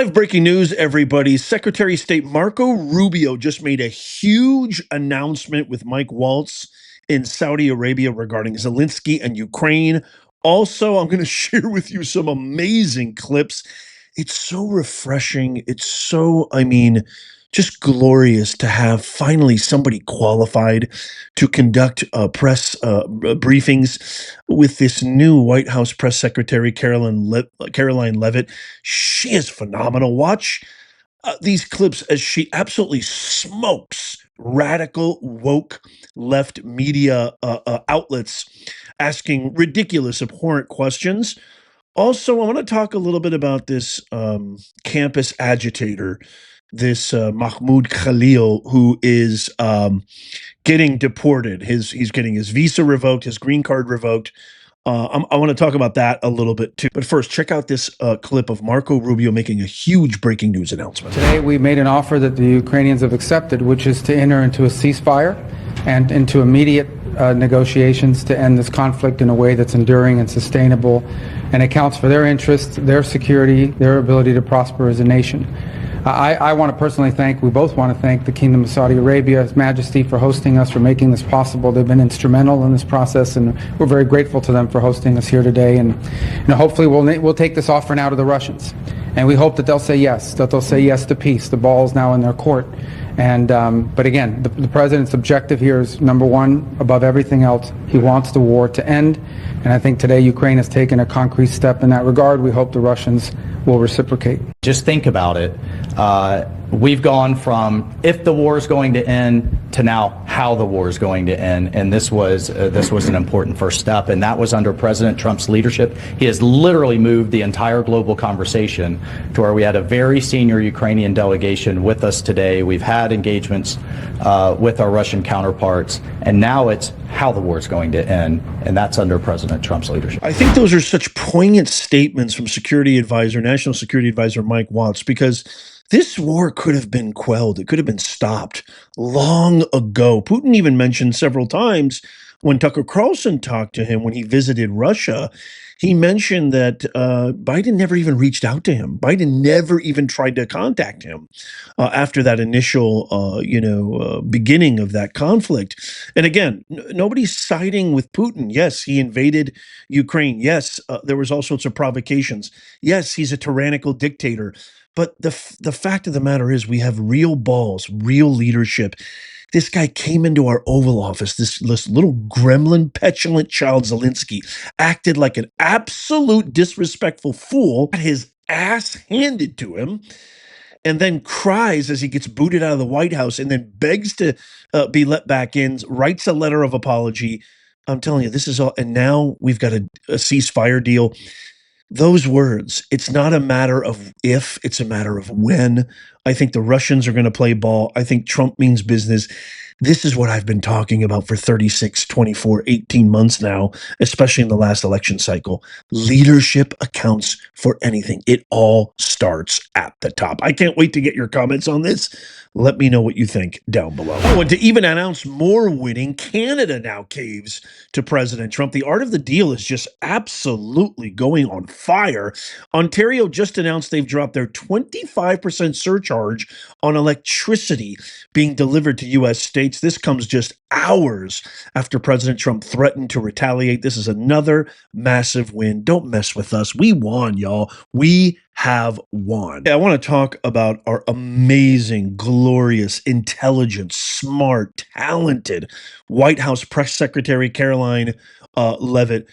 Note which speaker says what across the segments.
Speaker 1: Live breaking news, everybody. Secretary of State Marco Rubio just made a huge announcement with Mike Waltz in Saudi Arabia regarding Zelensky and Ukraine. Also, I'm going to share with you some amazing clips. It's so refreshing. It's so, just glorious to have finally somebody qualified to conduct press briefings with this new White House press secretary, Caroline Levitt. She is phenomenal. Watch these clips as she absolutely smokes radical, woke, left media outlets asking ridiculous, abhorrent questions. Also, I want to talk a little bit about this campus agitator, this Mahmoud Khalil, who is getting deported. He's getting his visa revoked, his green card revoked. I want to talk about that a little bit too. But first, check out this clip of Marco Rubio making a huge breaking news announcement.
Speaker 2: Today, we made an offer that the Ukrainians have accepted, which is to enter into a ceasefire and into immediate negotiations to end this conflict in a way that's enduring and sustainable and accounts for their interests, their security, their ability to prosper as a nation. I want to personally we both want to thank the Kingdom of Saudi Arabia, His Majesty, for hosting us, for making this possible. They've been instrumental in this process, and we're very grateful to them for hosting us here today. And hopefully we'll take this offer now to the Russians. And we hope that they'll say yes to peace. The ball's now in their court. And but again, the president's objective here is, number one, above everything else, he wants the war to end. And I think today Ukraine has taken a concrete step in that regard. We hope the Russians will reciprocate.
Speaker 3: Just think about it. We've gone from if the war is going to end to now how the war is going to end, and this was an important first step, and that was under President Trump's leadership. He has literally moved the entire global conversation to where we had a very senior Ukrainian delegation with us today. We've had engagements with our Russian counterparts, and now it's how the war is going to end, and that's under President Trump's leadership.
Speaker 1: I think those are such poignant statements from National Security Advisor Mike Waltz, because this war could have been quelled. It could have been stopped long ago. Putin even mentioned several times when Tucker Carlson talked to him when he visited Russia, he mentioned that Biden never even reached out to him. Biden never even tried to contact him after that initial, beginning of that conflict. And again, nobody's siding with Putin. Yes, he invaded Ukraine. Yes, there was all sorts of provocations. Yes, he's a tyrannical dictator. But the fact of the matter is we have real balls, real leadership. This guy came into our Oval Office, this little gremlin, petulant child, Zelensky, acted like an absolute disrespectfful fool, got his ass handed to him, and then cries as he gets booted out of the White House, and then begs to be let back in, writes a letter of apology. I'm telling you, this is all, and now we've got a ceasefire deal. Those words, it's not a matter of if, it's a matter of when. I think the Russians are going to play ball. I think Trump means business. This is what I've been talking about for 36, 24, 18 months now, especially in the last election cycle. Leadership accounts for anything. It all starts at the top. I can't wait to get your comments on this. Let me know what you think down below. Oh, and to even announce more winning, Canada now caves to President Trump. The art of the deal is just absolutely going on fire. Ontario just announced they've dropped their 25% surcharge on electricity being delivered to U.S. states. This comes just hours after President Trump threatened to retaliate. This is another massive win. Don't mess with us. We won, y'all. We have won. I want to talk about our amazing, glorious, intelligent, smart, talented White House press secretary, Caroline Levitt.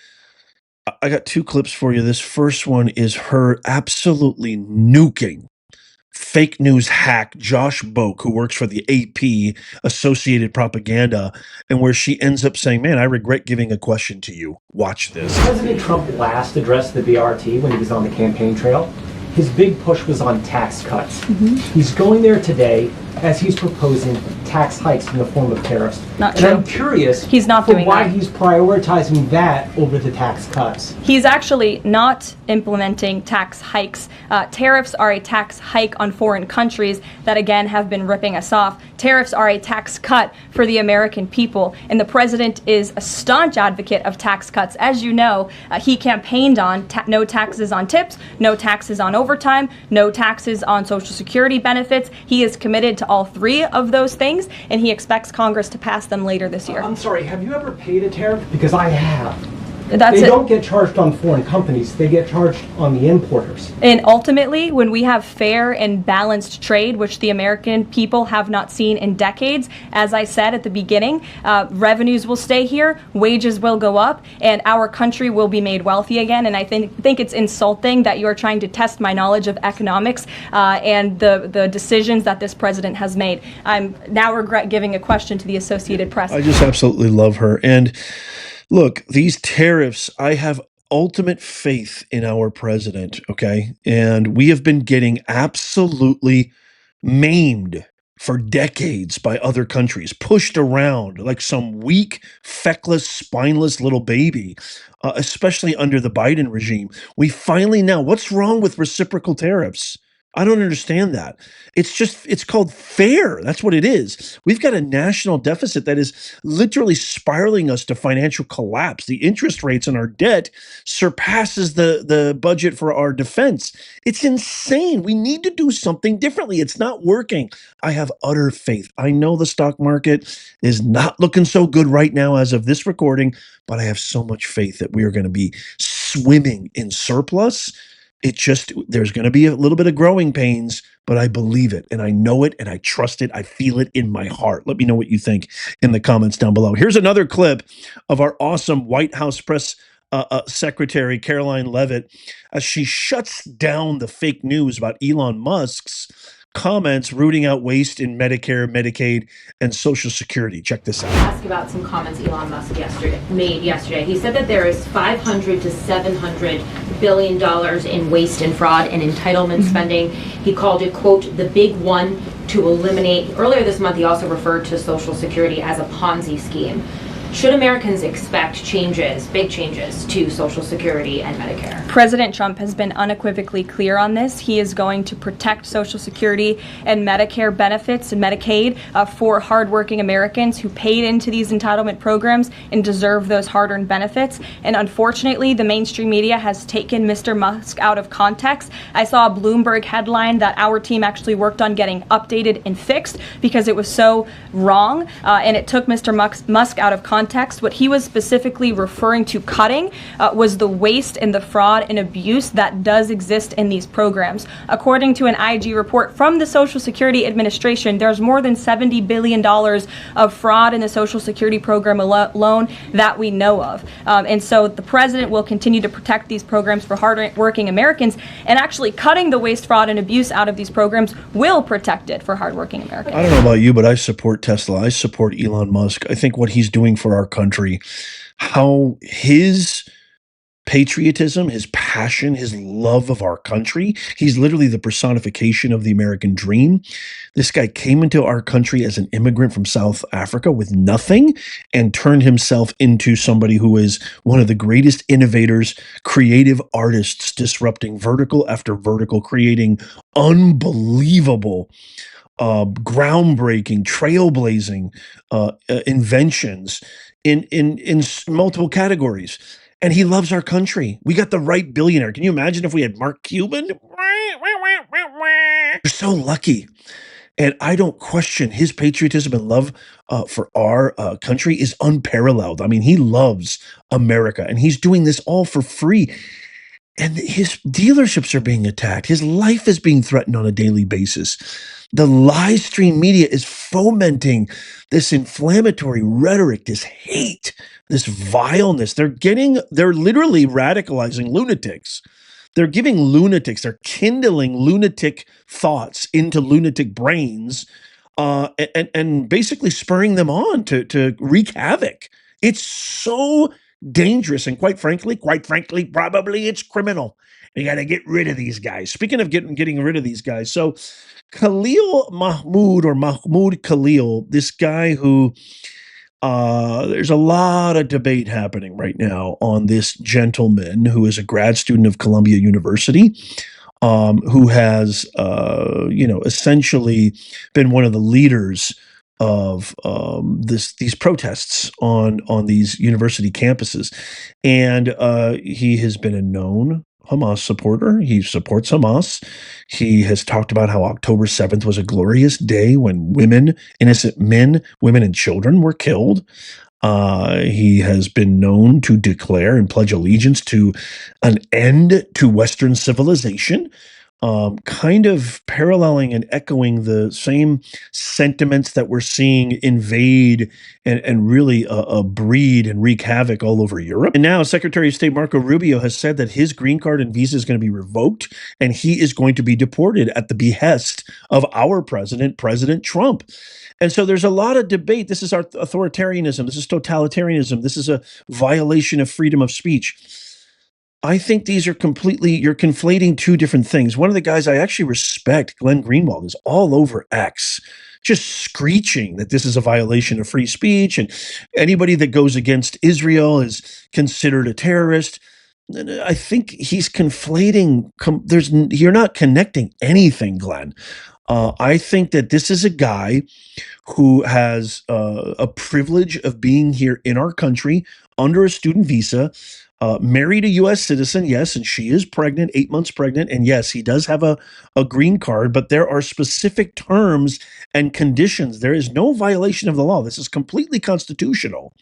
Speaker 1: I got two clips for you. This first one is her absolutely nuking fake news hack Josh Boak, who works for the AP, Associated Propaganda, and where she ends up saying, man, I regret giving a question to you. Watch this.
Speaker 4: President Trump last addressed the BRT when he was on the campaign trail. His big push was on tax cuts. He's going there today as he's proposing tax hikes in the form of tariffs.
Speaker 5: Not
Speaker 4: and
Speaker 5: true.
Speaker 4: I'm curious
Speaker 5: He's not
Speaker 4: for
Speaker 5: doing
Speaker 4: why
Speaker 5: that.
Speaker 4: he's prioritizing that over the tax cuts.
Speaker 5: He's actually not implementing tax hikes. Tariffs are a tax hike on foreign countries that, again, have been ripping us off. Tariffs are a tax cut for the American people, and the president is a staunch advocate of tax cuts. As you know, he campaigned on no taxes on tips, no taxes on overtime, no taxes on Social Security benefits. He is committed to all three of those things, and he expects Congress to pass them later this year.
Speaker 4: I'm sorry, have you ever paid a tariff? Because I have.
Speaker 5: That's
Speaker 4: They
Speaker 5: it.
Speaker 4: don't get charged on foreign companies, they get charged on the importers.
Speaker 5: And ultimately, when we have fair and balanced trade, which the American people have not seen in decades, as I said at the beginning, revenues will stay here, wages will go up, and our country will be made wealthy again. And I think it's insulting that you are trying to test my knowledge of economics and the decisions that this president has made. I'm now regret giving a question to the Associated Press.
Speaker 1: I just absolutely love her. And look, these tariffs, I have ultimate faith in our president, okay? And we have been getting absolutely maimed for decades by other countries, pushed around like some weak, feckless, spineless little baby, especially under the Biden regime. We finally now, what's wrong with reciprocal tariffs? I don't understand that. It's called fair. That's what it is. We've got a national deficit that is literally spiraling us to financial collapse. The interest rates on our debt surpasses the budget for our defense. It's insane. We need to do something differently. It's not working. I have utter faith. I know the stock market is not looking so good right now as of this recording, but I have so much faith that we are going to be swimming in surplus. There's going to be a little bit of growing pains, but I believe it and I know it and I trust it. I feel it in my heart. Let me know what you think in the comments down below. Here's another clip of our awesome White House press secretary, Caroline Leavitt, as she shuts down the fake news about Elon Musk's comments rooting out waste in Medicare, Medicaid, and Social Security. Check this out.
Speaker 6: Ask about some comments Elon Musk made yesterday. He said that there is $500 to $700 billion in waste and fraud and entitlement spending. He called it, quote, the big one to eliminate. Earlier this month, he also referred to Social Security as a Ponzi scheme. Should Americans expect changes, big changes, to Social Security and Medicare?
Speaker 5: President Trump has been unequivocally clear on this. He is going to protect Social Security and Medicare benefits and Medicaid for hardworking Americans who paid into these entitlement programs and deserve those hard-earned benefits. And unfortunately, the mainstream media has taken Mr. Musk out of context. I saw a Bloomberg headline that our team actually worked on getting updated and fixed because it was so wrong, and it took Mr. Musk out of context. What he was specifically referring to cutting was the waste and the fraud and abuse that does exist in these programs. According to an IG report from the Social Security Administration, there's more than $70 billion of fraud in the Social Security program alone that we know of. And so the president will continue to protect these programs for hardworking Americans, and actually cutting the waste, fraud, and abuse out of these programs will protect it for hardworking Americans.
Speaker 1: I don't know about you, but I support Tesla. I support Elon Musk. I think what he's doing for our country, how his patriotism, his passion, his love of our country, he's literally the personification of the American dream. This guy came into our country as an immigrant from South Africa with nothing and turned himself into somebody who is one of the greatest innovators, creative artists, disrupting vertical after vertical, creating unbelievable groundbreaking, trailblazing inventions in multiple categories. And he loves our country. We got the right billionaire. Can you imagine if we had Mark Cuban? We're so lucky. And I don't question his patriotism and love for our country is unparalleled. I mean, he loves America, and he's doing this all for free. And his dealerships are being attacked. His life is being threatened on a daily basis. The live stream media is fomenting this inflammatory rhetoric, this hate, this vileness. They're literally radicalizing lunatics. They're kindling lunatic thoughts into lunatic brains, and basically spurring them on to wreak havoc. It's so dangerous, and quite frankly, probably it's criminal. You got to get rid of these guys. Speaking of getting rid of these guys, so Khalil Mahmoud or Mahmoud Khalil, this guy who there's a lot of debate happening right now on this gentleman who is a grad student of Columbia University, who has, essentially been one of the leaders of these protests on these university campuses, and he has been a known Hamas supporter. He supports Hamas. He has talked about how October 7th was a glorious day when women, innocent men, women, and children were killed. He has been known to declare and pledge allegiance to an end to Western civilization, kind of paralleling and echoing the same sentiments that we're seeing invade and really breed and wreak havoc all over Europe. And now Secretary of State Marco Rubio has said that his green card and visa is going to be revoked, and he is going to be deported at the behest of our president, President Trump. And so there's a lot of debate. This is our authoritarianism. This is totalitarianism. This is a violation of freedom of speech. I think these are you're conflating two different things. One of the guys I actually respect, Glenn Greenwald, is all over X, just screeching that this is a violation of free speech, and anybody that goes against Israel is considered a terrorist. I think he's conflating. You're not connecting anything, Glenn. I think that this is a guy who has a privilege of being here in our country under a student visa, married a U.S. citizen, yes, and she is pregnant, 8 months pregnant, and yes, he does have a green card, but there are specific terms and conditions. There is no violation of the law. This is completely constitutional.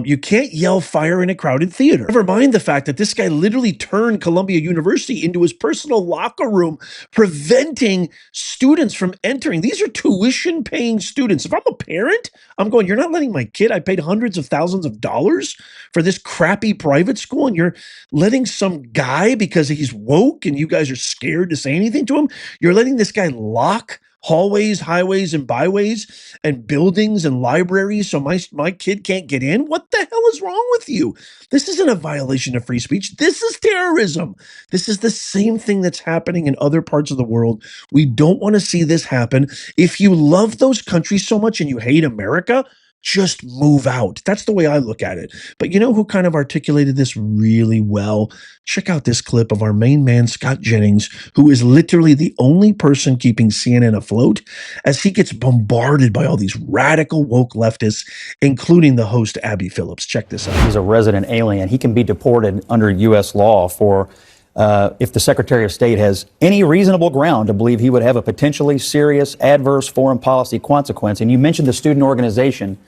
Speaker 1: You can't yell fire in a crowded theater. Never mind the fact that this guy literally turned Columbia University into his personal locker room, preventing students from entering. These are tuition-paying students. If I'm a parent, I'm going, you're not letting my kid, I paid hundreds of thousands of dollars for this crappy private school, and you're letting some guy, because he's woke and you guys are scared to say anything to him, you're letting this guy lock hallways, highways, and byways, and buildings and libraries so my kid can't get in? What the hell is wrong with you? This isn't a violation of free speech. This is terrorism. This is the same thing that's happening in other parts of the world. We don't want to see this happen. If you love those countries so much and you hate America, just move out. That's the way I look at it. But you know who kind of articulated this really well? Check out this clip of our main man, Scott Jennings, who is literally the only person keeping CNN afloat as he gets bombarded by all these radical woke leftists, including the host, Abby Phillips. Check this out.
Speaker 7: He's a resident alien. He can be deported under U.S. law for if the Secretary of State has any reasonable ground to believe he would have a potentially serious adverse foreign policy consequence. And you mentioned the student organization.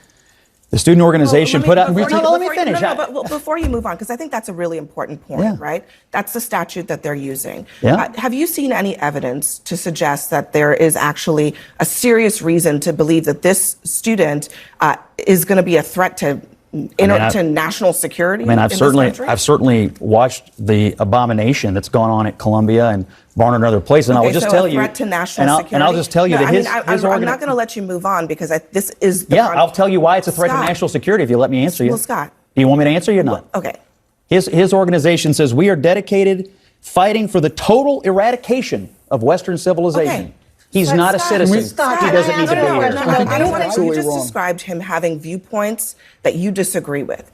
Speaker 7: The student organization put out. Let me finish.
Speaker 8: But before you move on, because I think that's a really important point, right? That's the statute that they're using.
Speaker 7: Yeah.
Speaker 8: Have you seen any evidence to suggest that there is actually a serious reason to believe that this student is going to be a threat to national security?
Speaker 7: I mean, I've certainly watched the abomination that's gone on at Columbia and Barnard and other places, and I will just tell you,
Speaker 8: threat to national security.
Speaker 7: And I'll just tell you that
Speaker 8: I'm not going to let you move on because this is the
Speaker 7: I'll tell you why it's a threat to national security if you let me answer you.
Speaker 8: Well, Scott,
Speaker 7: do you want me to answer you or not?
Speaker 8: Okay.
Speaker 7: His organization says we are dedicated, fighting for the total eradication of Western civilization.
Speaker 8: Okay.
Speaker 7: He's not a citizen. He doesn't need to be here.
Speaker 8: I don't want to. You just described him having viewpoints that you disagree with.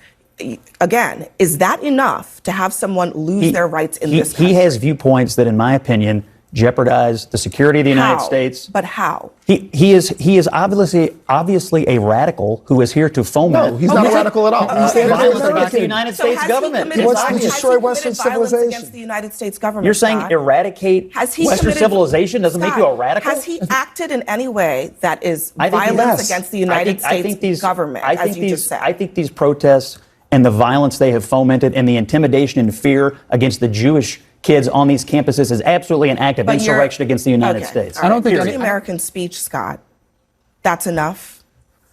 Speaker 8: Again, is that enough to have someone lose their rights in this country?
Speaker 7: He has viewpoints that, in my opinion, jeopardize the security of the United States.
Speaker 8: But how?
Speaker 7: He is obviously a radical who is here to foment.
Speaker 9: No, he's not a radical at all. He's
Speaker 7: violence against the United States government.
Speaker 9: He wants to destroy Western civilization.
Speaker 8: Against the United States government.
Speaker 7: You're saying eradicate Western civilization doesn't make you a radical?
Speaker 8: Has he acted in any way that is violence against the United States government, as you just said?
Speaker 7: I think these protests and the violence they have fomented and the intimidation and fear against the Jewish kids on these campuses is absolutely an act of insurrection against the United States.
Speaker 8: I don't think any American speech, Scott, that's enough.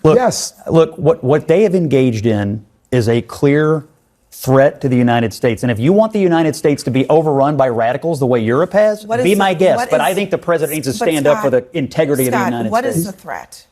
Speaker 7: Look, what they have engaged in is a clear threat to the United States. And if you want the United States to be overrun by radicals the way Europe has, be my guest. But I think the president needs to stand up for the integrity of the United States.
Speaker 8: What is the threat?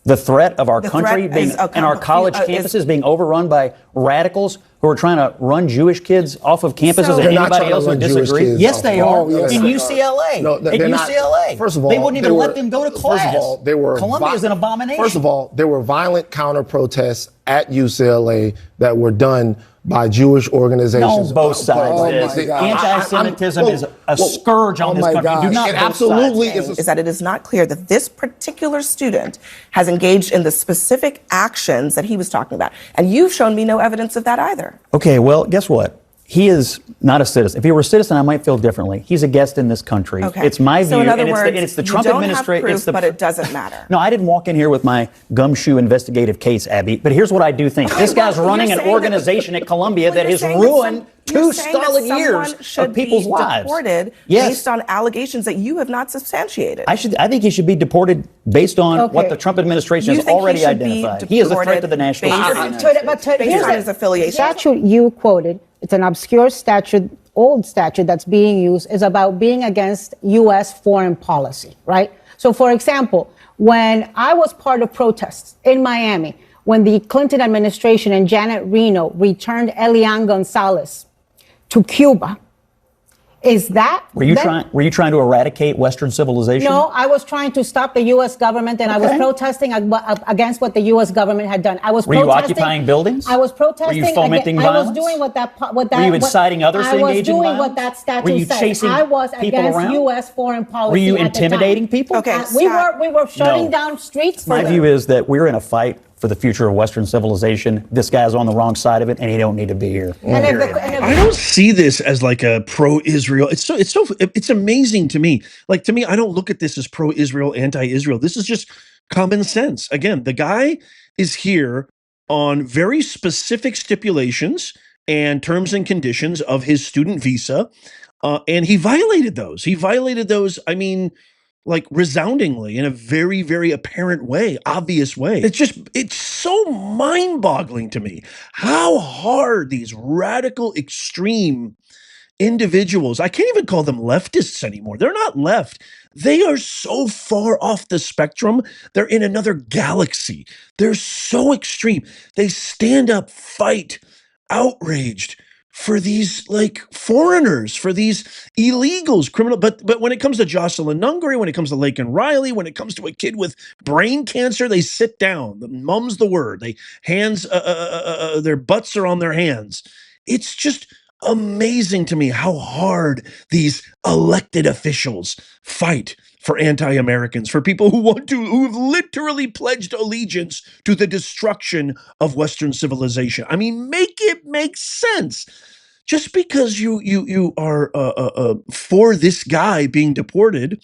Speaker 7: The threat of our country and our college campuses being overrun by radicals who are trying to run Jewish kids off of campuses
Speaker 8: So-
Speaker 7: and
Speaker 9: They're not
Speaker 7: anybody
Speaker 9: trying to
Speaker 7: else who
Speaker 9: run Jewish
Speaker 7: disagree?
Speaker 9: kids
Speaker 7: Yes,
Speaker 9: off
Speaker 7: they
Speaker 9: of-
Speaker 7: are.
Speaker 9: Oh, yes,
Speaker 7: In
Speaker 9: they are.
Speaker 7: UCLA.
Speaker 9: No,
Speaker 7: In
Speaker 9: they're not.
Speaker 7: UCLA.
Speaker 9: First of all,
Speaker 7: they wouldn't even let them go to class.
Speaker 9: First of all, there were
Speaker 7: Columbia is an abomination.
Speaker 9: First of all, there were violent counter protests at UCLA that were done by Jewish organizations.
Speaker 7: No, both sides.
Speaker 9: Oh,
Speaker 7: This
Speaker 9: my God.
Speaker 7: anti-Semitism is a scourge on this
Speaker 9: my
Speaker 7: country. Do
Speaker 9: gosh.
Speaker 7: not
Speaker 9: It
Speaker 7: both
Speaker 9: absolutely
Speaker 7: sides.
Speaker 9: is.
Speaker 8: Is that it is not clear that this particular student has engaged in the specific actions that he was talking about. And you've shown me no evidence of that either.
Speaker 7: Okay, well, guess what? He is not a citizen. If he were a citizen, I might feel differently. He's a guest in this country.
Speaker 8: Okay.
Speaker 7: It's my view,
Speaker 8: So in other
Speaker 7: and
Speaker 8: words,
Speaker 7: it's the
Speaker 8: you
Speaker 7: Trump
Speaker 8: don't have
Speaker 7: administration.
Speaker 8: proof, but it doesn't matter.
Speaker 7: No, I didn't walk in here with my gumshoe investigative case, Abby. But here's what I do think: this guy's
Speaker 8: well,
Speaker 7: running
Speaker 8: you're
Speaker 7: an
Speaker 8: saying that-
Speaker 7: organization at Columbia
Speaker 8: Well,
Speaker 7: that
Speaker 8: you're
Speaker 7: has
Speaker 8: saying that
Speaker 7: ruined
Speaker 8: you're
Speaker 7: two
Speaker 8: saying that
Speaker 7: solid
Speaker 8: someone
Speaker 7: years
Speaker 8: should
Speaker 7: of people's
Speaker 8: be
Speaker 7: lives.
Speaker 8: deported
Speaker 7: Yes.
Speaker 8: based on allegations that you have not substantiated.
Speaker 7: I think he should be deported based on what
Speaker 10: Okay.
Speaker 7: the Trump administration
Speaker 8: You
Speaker 7: has
Speaker 8: think he
Speaker 7: already
Speaker 8: should be
Speaker 7: identified. He is a threat to the
Speaker 8: deported
Speaker 7: national
Speaker 8: based
Speaker 7: security.
Speaker 8: based on his affiliation.
Speaker 10: statute you quoted, it's an obscure statute, old statute that's being used, is about being against U.S. foreign policy, right? So, for example, when I was part of protests in Miami, when the Clinton administration and Janet Reno returned Elian Gonzalez to Cuba, is that...
Speaker 7: Were you trying to eradicate Western civilization?
Speaker 10: No, I was trying to stop the U.S. government, and I was protesting against what the U.S. government had done.
Speaker 7: Were you occupying buildings?
Speaker 10: I was protesting.
Speaker 7: Were you fomenting violence?
Speaker 10: I was doing what that.
Speaker 7: Were you inciting others to engage in violence?
Speaker 10: I was doing what that statute
Speaker 7: Were you
Speaker 10: said.
Speaker 7: chasing
Speaker 10: I was
Speaker 7: people
Speaker 10: against
Speaker 7: around?
Speaker 10: U.S. foreign policy.
Speaker 7: Were you
Speaker 10: at the time.
Speaker 7: intimidating people?
Speaker 8: Okay,
Speaker 10: We
Speaker 8: Scott.
Speaker 10: were shutting
Speaker 7: No.
Speaker 10: down streets.
Speaker 7: My view is that we're in a fight for the future of Western civilization. This guy's on the wrong side of it, and he don't need to be here.
Speaker 10: And if
Speaker 1: I don't see this as like a pro-Israel. It's amazing to me. Like, to me, I don't look at this as pro-Israel, anti-Israel. This is just common sense. Again, the guy is here on very specific stipulations and terms and conditions of his student visa, and he violated those. I mean, like, resoundingly, in a very, very apparent way, obvious way. It's so mind-boggling to me how hard these radical, extreme individuals, I can't even call them leftists anymore. They're not left. They are so far off the spectrum. They're in another galaxy. They're so extreme. They stand up, fight, outraged for these, like, foreigners, for these illegals, criminal. But when it comes to Jocelyn Nungary, when it comes to Laken Riley, when it comes to a kid with brain cancer, they sit down. Mum's the word. They their butts are on their hands. It's just amazing to me how hard these elected officials fight for anti-Americans, for people who have literally pledged allegiance to the destruction of Western civilization. I mean, make it make sense. Just because you are for this guy being deported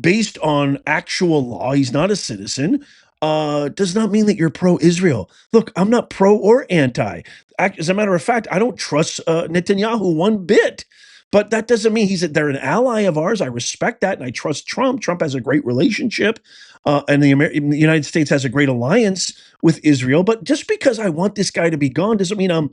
Speaker 1: based on actual law, he's not a citizen, does not mean that you're pro-Israel. Look, I'm not pro or anti. As a matter of fact, I don't trust Netanyahu one bit. But that doesn't mean they're an ally of ours. I respect that, and I trust Trump. Trump has a great relationship, and the United States has a great alliance with Israel. But just because I want this guy to be gone doesn't mean I'm,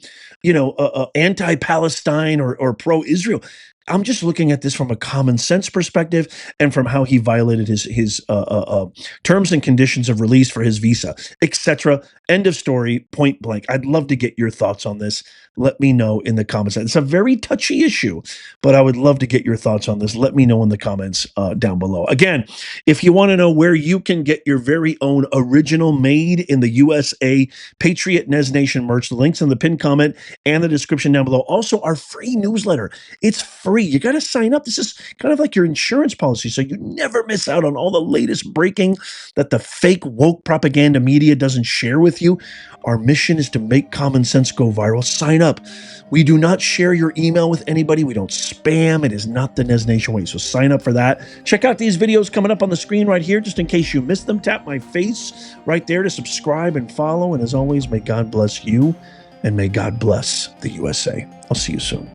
Speaker 1: anti-Palestine or pro-Israel. I'm just looking at this from a common sense perspective and from how he violated his terms and conditions of release for his visa, etc. End of story, point blank. I'd love to get your thoughts on this. Let me know in the comments. It's a very touchy issue, but I would love to get your thoughts on this. Let me know in the comments down below. Again, if you want to know where you can get your very own original made in the USA Patriot Nez Nation merch, the link's in the pinned comment and the description down below. Also, our free newsletter. It's free. You got to sign up. This is kind of like your insurance policy, so you never miss out on all the latest breaking that the fake woke propaganda media doesn't share with you. Our mission is to make common sense go viral. Sign up. We do not share your email with anybody. We don't spam. It is not the Nez Nation way. So sign up for that. Check out these videos coming up on the screen right here, just in case you missed them. Tap my face right there to subscribe and follow. And as always, may God bless you and may God bless the USA. I'll see you soon.